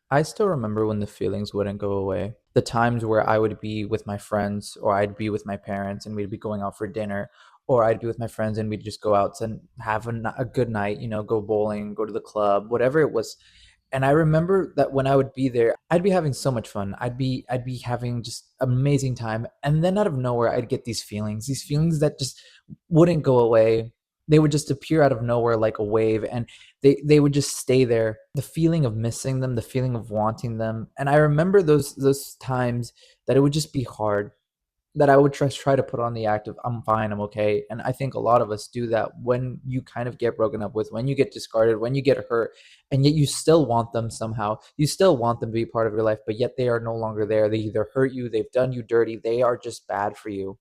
I still remember when the feelings wouldn't go away. The times where I would be with my friends, or I'd be with my parents and we'd be going out for dinner, or I'd be with my friends and we'd just go out and have a good night, go bowling, go to the club, whatever it was. And I remember that when I would be there, I'd be having so much fun. I'd be having just amazing time. And then out of nowhere, I'd get these feelings that just wouldn't go away. They would just appear out of nowhere like a wave, and they would just stay there. The feeling of missing them, the feeling of wanting them. And I remember those times that it would just be hard, that I would try to put on the act of I'm fine, I'm okay. And I think a lot of us do that when you kind of get broken up with, when you get discarded, when you get hurt, and yet you still want them somehow. You still want them to be part of your life, but yet they are no longer there. They either hurt you, they've done you dirty, they are just bad for you.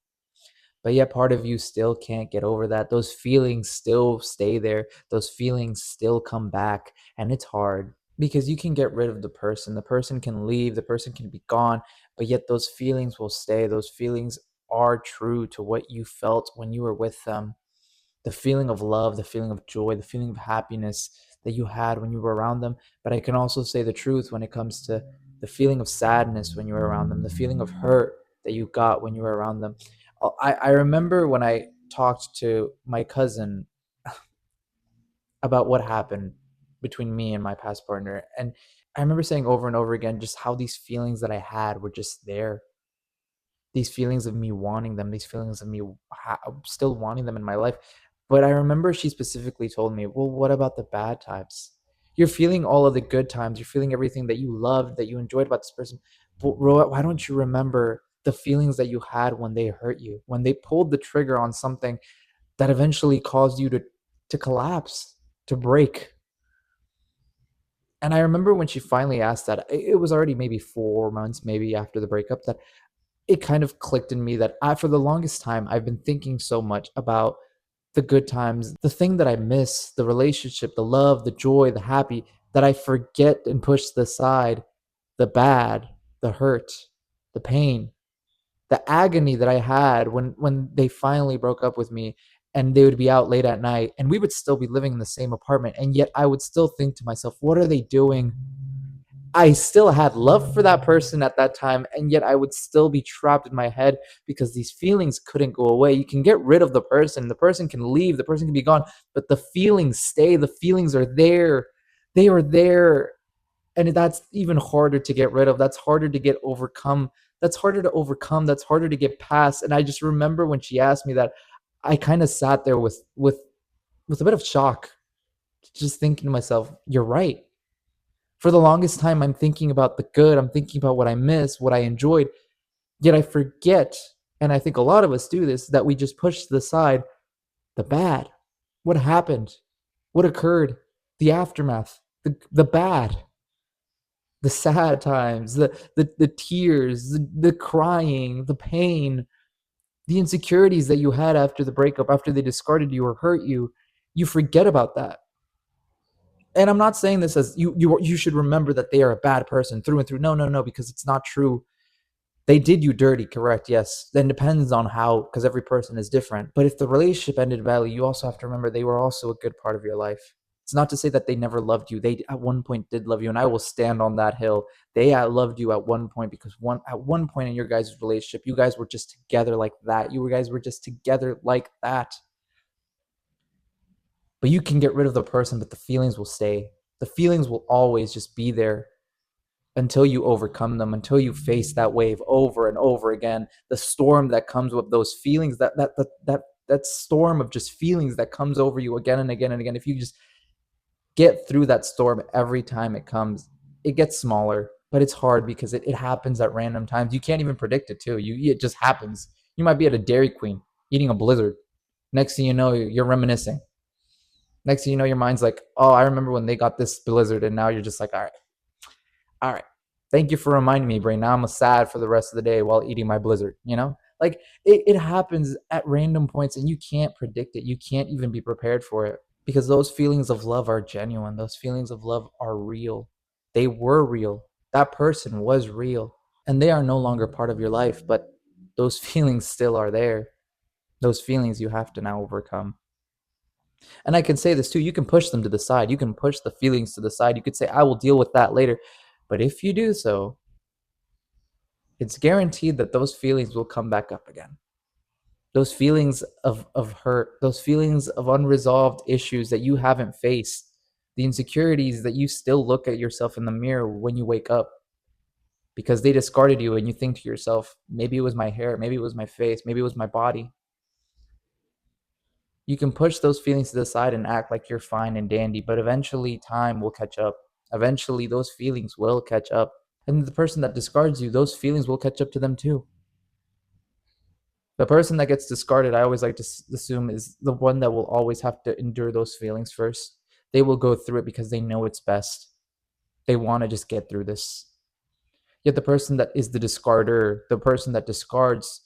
But yet part of you still can't get over that. Those feelings still stay there. Those feelings still come back, and it's hard because you can get rid of the person. The person can leave, the person can be gone, but yet those feelings will stay. Those feelings are true to what you felt when you were with them. The feeling of love, the feeling of joy, the feeling of happiness that you had when you were around them. But I can also say the truth when it comes to the feeling of sadness when you were around them, the feeling of hurt that you got when you were around them. I remember when I talked to my cousin about what happened between me and my past partner. And I remember saying over and over again just how these feelings that I had were just there. These feelings of me wanting them, these feelings of me still wanting them in my life. But I remember she specifically told me, well, what about the bad times? You're feeling all of the good times. You're feeling everything that you loved, that you enjoyed about this person. But why don't you remember the feelings that you had when they hurt you, when they pulled the trigger on something that eventually caused you to collapse, to break? And I remember when she finally asked that, it was already maybe 4 months, maybe after the breakup, that it kind of clicked in me that for the longest time, I've been thinking so much about the good times, the thing that I miss, the relationship, the love, the joy, the happy, that I forget and push to the side the bad, the hurt, the pain, the agony that I had when they finally broke up with me, and they would be out late at night and we would still be living in the same apartment, and yet I would still think to myself, what are they doing? I still had love for that person at that time, and yet I would still be trapped in my head because these feelings couldn't go away. You can get rid of the person can leave, the person can be gone, but the feelings stay, the feelings are there. They are there, and that's even harder to get rid of. That's harder to get overcome. That's harder to overcome. That's harder to get past. And I just remember when she asked me that, I kind of sat there with a bit of shock, just thinking to myself, you're right. For the longest time, I'm thinking about the good. I'm thinking about what I miss, what I enjoyed. Yet I forget, and I think a lot of us do this, that we just push to the side the bad. What happened? What occurred? The aftermath, the bad, the sad times, the tears, the crying, the pain, the insecurities that you had after the breakup, after they discarded you or hurt you. You forget about that. And I'm not saying this as you should remember that they are a bad person through and through. No, no, no, because it's not true. They did you dirty, correct? Yes. Then depends on how, because every person is different. But if the relationship ended badly, you also have to remember they were also a good part of your life. It's not to say that they never loved you. They at one point did love you, and I will stand on that hill. They loved you at one point because at one point in your guys' relationship, you guys were just together like that. You guys were just together like that. But you can get rid of the person, but the feelings will stay. The feelings will always just be there until you overcome them, until you face that wave over and over again. The storm that comes with those feelings, that storm of just feelings that comes over you again and again and again. If you just get through that storm every time it comes, it gets smaller, but it's hard because it happens at random times. You can't even predict it too. It just happens. You might be at a Dairy Queen eating a blizzard. Next thing you know, you're reminiscing. Next thing you know, your mind's like, oh, I remember when they got this blizzard, and now you're just like, all right, all right. Thank you for reminding me, brain. Now I'm sad for the rest of the day while eating my blizzard, you know? Like it happens at random points and you can't predict it. You can't even be prepared for it because those feelings of love are genuine. Those feelings of love are real. They were real. That person was real, and they are no longer part of your life, but those feelings still are there. Those feelings you have to now overcome. And I can say this too, you can push them to the side. You can push the feelings to the side. You could say, I will deal with that later. But if you do so, it's guaranteed that those feelings will come back up again. Those feelings of hurt, those feelings of unresolved issues that you haven't faced, the insecurities that you still look at yourself in the mirror when you wake up because they discarded you and you think to yourself, maybe it was my hair, maybe it was my face, maybe it was my body. You can push those feelings to the side and act like you're fine and dandy, but eventually time will catch up. Eventually those feelings will catch up. And the person that discards you, those feelings will catch up to them too. The person that gets discarded, I always like to assume, is the one that will always have to endure those feelings first. They will go through it because they know it's best. They want to just get through this. Yet the person that is the discarder, the person that discards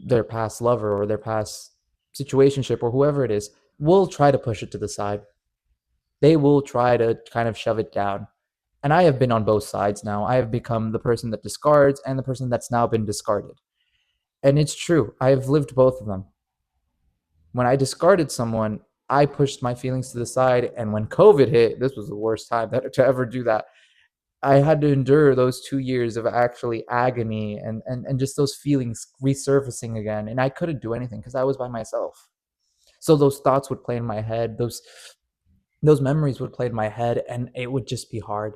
their past lover or their past situationship or whoever it is, will try to push it to the side. They will try to kind of shove it down. And I have been on both sides now. I have become the person that discards and the person that's now been discarded. And it's true. I have lived both of them. When I discarded someone, I pushed my feelings to the side. And when COVID hit, this was the worst time to ever do that. I had to endure those 2 years of actually agony and just those feelings resurfacing again. And I couldn't do anything because I was by myself. So those thoughts would play in my head, those memories would play in my head, and it would just be hard.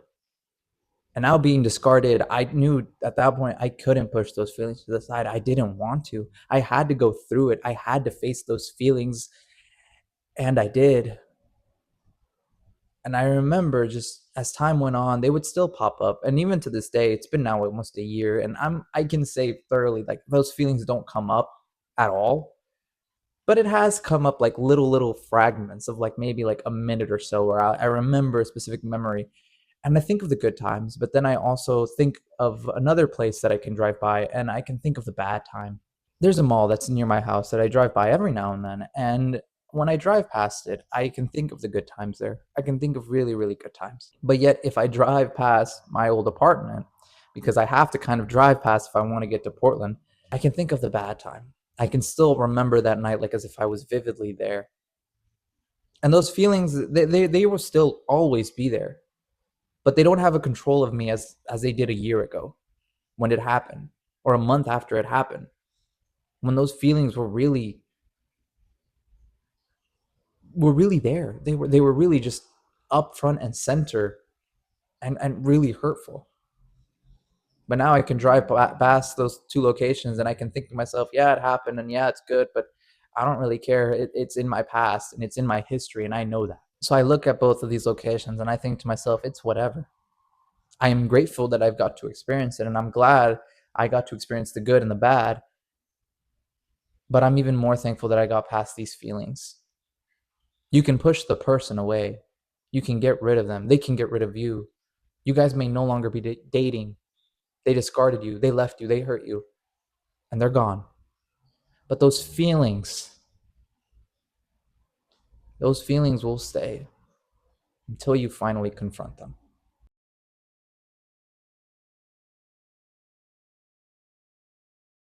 And now being discarded, I knew at that point I couldn't push those feelings to the side. I didn't want to. I had to go through it. I had to face those feelings, and I did. And I remember just as time went on, they would still pop up. And even to this day, it's been now almost a year, and I can say thoroughly like those feelings don't come up at all. But it has come up like little fragments of like maybe like a minute or so where I remember a specific memory and I think of the good times, but then I also think of another place that I can drive by and I can think of the bad time. There's a mall that's near my house that I drive by every now and then, and when I drive past it, I can think of the good times there. I can think of really good times. But yet, if I drive past my old apartment, because I have to kind of drive past if I want to get to Portland, I can think of the bad time. I can still remember that night like as if I was vividly there. And those feelings, they will still always be there, but they don't have a control of me as they did a year ago when it happened or a month after it happened. When those feelings were really there. They were really just up front and center and really hurtful. But now I can drive past those two locations and I can think to myself, yeah, it happened and yeah, it's good, but I don't really care. It's in my past and it's in my history and I know that. So I look at both of these locations and I think to myself, it's whatever. I am grateful that I've got to experience it and I'm glad I got to experience the good and the bad, but I'm even more thankful that I got past these feelings. You can push the person away. You can get rid of them. They can get rid of you. You guys may no longer be dating. They discarded you. They left you. They hurt you. And they're gone. But those feelings will stay until you finally confront them.